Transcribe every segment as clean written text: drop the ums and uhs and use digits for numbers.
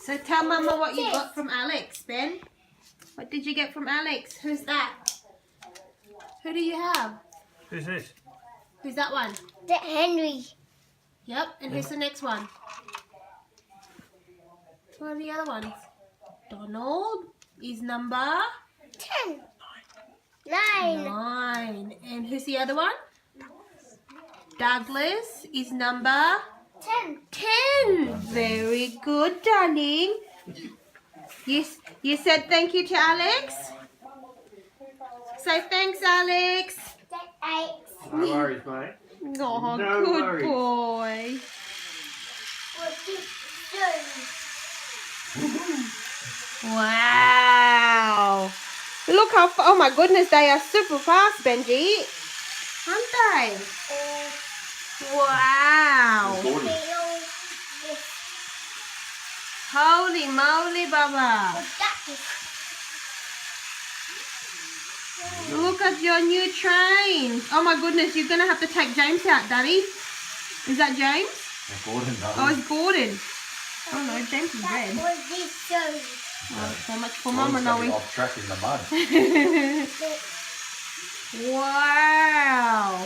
So tell Mama what you got from Alex, Ben. What did you get from Alex? Who's that? Who do you have? Who's this? Who's that one? The Henry. Yep, and who's the next one? What are the other ones? Donald is number 10. 9. 9. And who's the other one? Douglas is number 10. 10. Very good, darling. You said thank you to Alex? Say thanks, Alex. No worries, mate. Oh, No good worries. boy. Wow. Look how oh my goodness, they are super fast, Benji. Aren't they? Wow. Holy moly, Baba. Look at your new train. Oh my goodness, you're going to have to take James out, Daddy. Is that James? Gordon, Oh, it's Gordon. Oh no, James is red. Oh, so much for Mama knowing. Off track in the mud. Wow.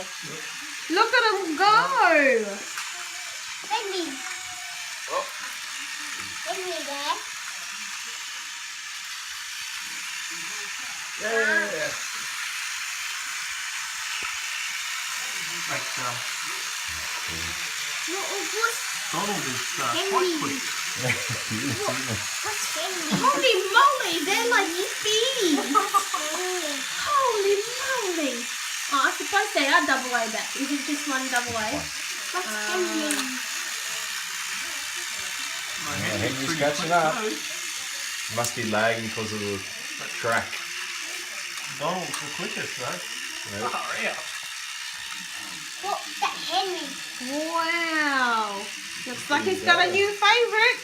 Look at him go. Benji. Benji there. Yeah. Donald is quite quick. What's Henry? Holy moly, they're like speedy. Holy moly. Oh, I suppose they are double A back. Is it just one double A? What's Henry? Henry's catching up. Must be lagging because of the track. Donald's the quickest, though. Yeah. Hurry up. What's that Henry? Wow. Looks like he's got a new favourite.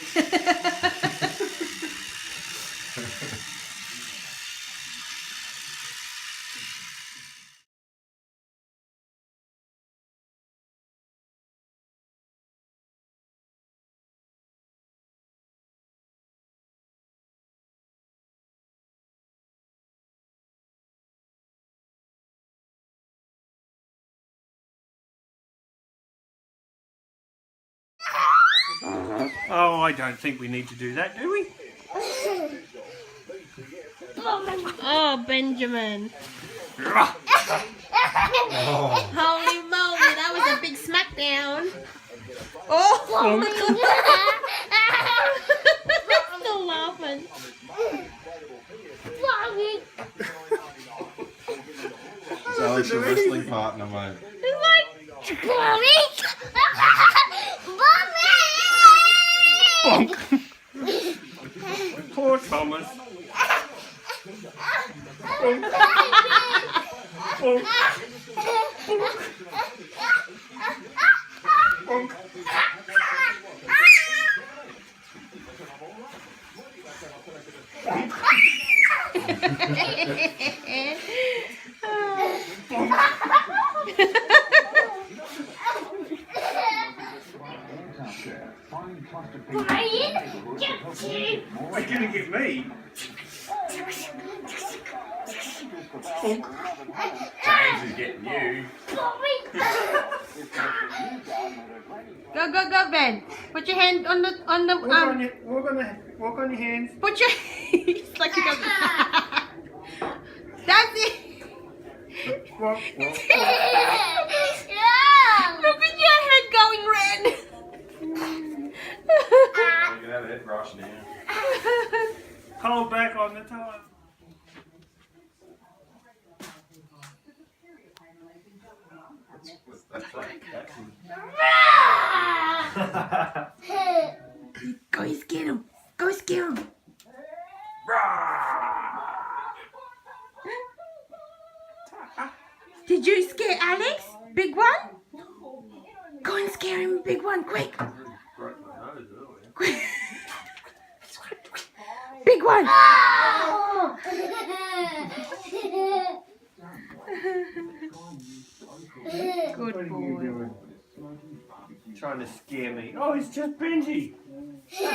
Oh, I don't think we need to do that, do we? Oh, Benjamin. Oh. Holy moly, that was a big smackdown. Oh, still laughing. It's Alex, your wrestling partner, mate. It's like, Mommy! Mommy! Bonk. Poor Thomas. Bonk. Bonk. Bonk. Brian, get you! Are you gonna get me? Bonk. James is getting you. go, go, go, Ben. Put your hand on the Walk on your hands. Put your it's like he doesn't. That's it. Walk. Look at your head going red. You can have a head brush now. Hold back on the time. Go scare him. Go scare him. Did you scare Alex? Big one? Go and scare him, big one, quick. Quick. Big one. Good boy. Trying to scare me. Oh, it's just Benji. Shut